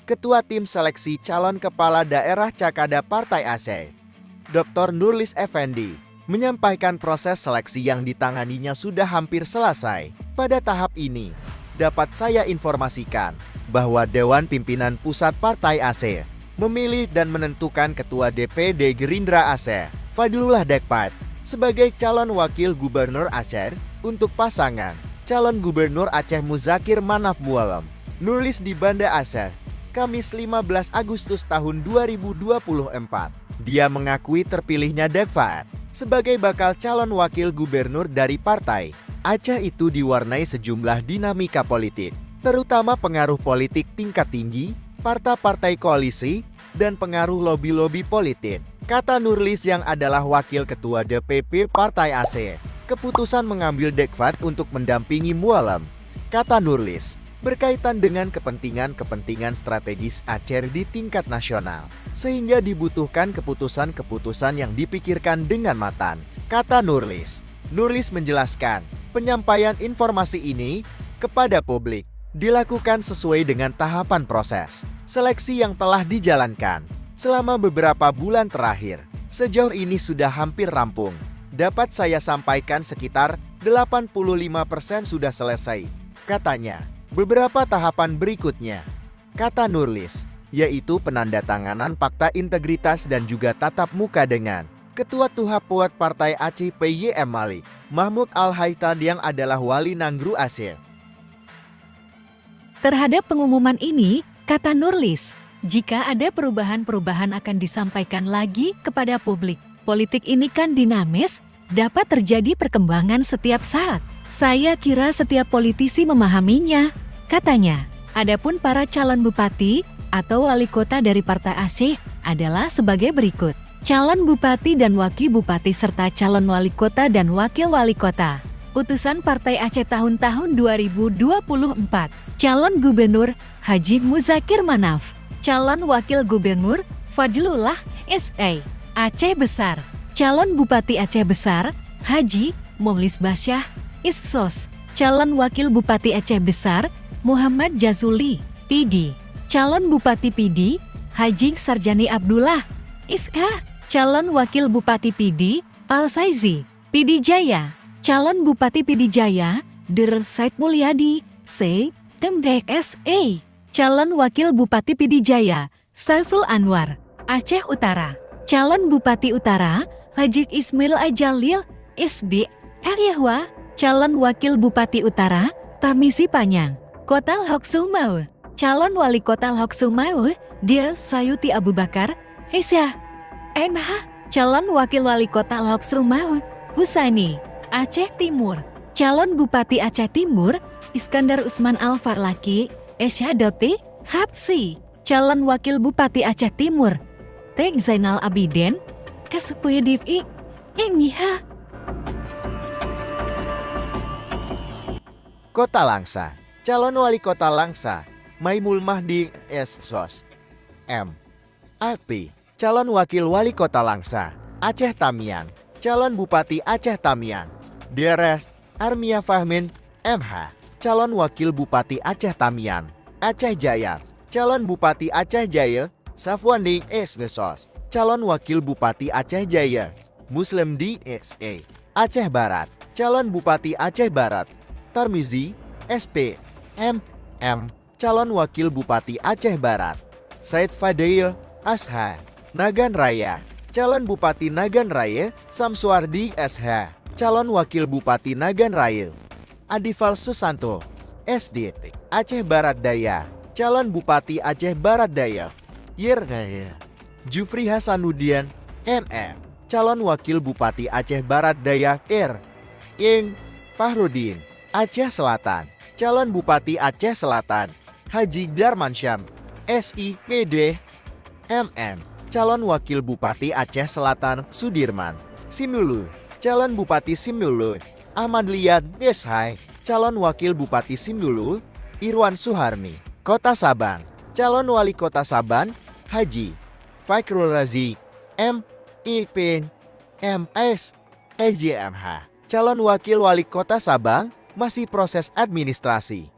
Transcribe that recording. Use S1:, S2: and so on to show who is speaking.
S1: Ketua Tim Seleksi Calon Kepala Daerah Cakada Partai Aceh, Dr. Nurlis Effendi, menyampaikan proses seleksi yang ditanganinya sudah hampir selesai. Pada tahap ini, dapat saya informasikan bahwa Dewan Pimpinan Pusat Partai Aceh memilih dan menentukan Ketua DPD Gerindra Aceh, Fadlullah Dekpat, sebagai calon wakil gubernur Aceh untuk pasangan calon gubernur Aceh Muzakir Manaf Mualam. Nulis di Banda Aceh, Kamis 15 Agustus tahun 2024. Dia mengakui terpilihnya Dekpat sebagai bakal calon wakil gubernur dari partai Aceh itu diwarnai sejumlah dinamika politik, terutama pengaruh politik tingkat tinggi, partai-partai koalisi, dan pengaruh lobi-lobi politik. Kata Nurlis yang adalah wakil ketua DPP Partai Aceh, keputusan mengambil Dekpat untuk mendampingi Mualam, kata Nurlis, berkaitan dengan kepentingan-kepentingan strategis Aceh di tingkat nasional, sehingga dibutuhkan keputusan-keputusan yang dipikirkan dengan matang, kata Nurlis. Nurlis menjelaskan, penyampaian informasi ini kepada publik dilakukan sesuai dengan tahapan proses seleksi yang telah dijalankan selama beberapa bulan terakhir. Sejauh ini sudah hampir rampung. Dapat saya sampaikan sekitar 85% sudah selesai, katanya. Beberapa tahapan berikutnya, kata Nurlis, yaitu penandatanganan fakta integritas dan juga tatap muka dengan Ketua Tuhapwat Partai Aceh PYM Malik, Mahmud Al-Haitan yang adalah wali Nanggru Aceh.
S2: Terhadap pengumuman ini, kata Nurlis, jika ada perubahan-perubahan akan disampaikan lagi kepada publik. Politik ini kan dinamis, dapat terjadi perkembangan setiap saat. Saya kira setiap politisi memahaminya, katanya. Adapun para calon bupati atau wali kota dari Partai Aceh adalah sebagai berikut. Calon bupati dan wakil bupati serta calon wali kota dan wakil wali kota. Utusan Partai Aceh tahun-tahun 2024. Calon gubernur Haji Muzakir Manaf. Calon wakil gubernur Fadlullah S.A. Aceh Besar. Calon bupati Aceh Besar Haji Muhlis Basyah Issos. Calon wakil bupati Aceh Besar Muhammad Jazuli PD. Calon bupati PD Haji Sarjani Abdullah Iska. Calon wakil bupati PD Al Saizi PD Jaya. Calon bupati PD Jaya Der Said Mulyadi C. MDXA. Calon wakil bupati PD Jaya Saiful Anwar Aceh Utara. Calon bupati Utara Haji Ismail Ajalil SB Yahwa. Calon wakil bupati Utara Tarmisi Panyang Kota Lhok Sumau. Calon wali kota Lhok Sumau Dir Sayuti Abu Bakar Hesya MH. Calon wakil wali kota Lhok Sumau Husaini Aceh Timur. Calon bupati Aceh Timur Iskandar Usman Al-Farlaki Esyadoti Hapsi. Calon wakil bupati Aceh Timur Tek Zainal Abidin Kesepuyedivi Imniha.
S1: Kota Langsa, calon wali kota Langsa Maimul Mahdi S.Sos M. AP. Calon wakil wali kota Langsa Aceh Tamiang. Calon bupati Aceh Tamiang Drs. Armia Fahmin MH. Calon wakil bupati Aceh Tamiang Aceh Jaya. Calon bupati Aceh Jaya Safwandi S.Sos. Calon wakil bupati Aceh Jaya Muslim D.S.A. Aceh Barat. Calon bupati Aceh Barat Tarmizi SP MM. Calon wakil bupati Aceh Barat Said Fadil Asha Nagan Raya. Calon bupati Nagan Raya Samsuardi SH. Calon wakil bupati Nagan Raya Adifal Susanto SD Aceh Barat Daya. Calon bupati Aceh Barat Daya Yernaya Jufri Hasanuddin MM. Calon wakil bupati Aceh Barat Daya Ing Fahrudin Aceh Selatan. Calon bupati Aceh Selatan Haji Darmansyam SIPD MM. Calon wakil bupati Aceh Selatan Sudirman Simulu. Calon bupati Simulu Ahmad Liad Deshai. Calon wakil bupati Simulu Irwan Suharni. Kota Sabang. Calon wali kota Sabang Haji Fakrul Razi MIP MS EJMH. Calon wakil wali kota Sabang masih proses administrasi.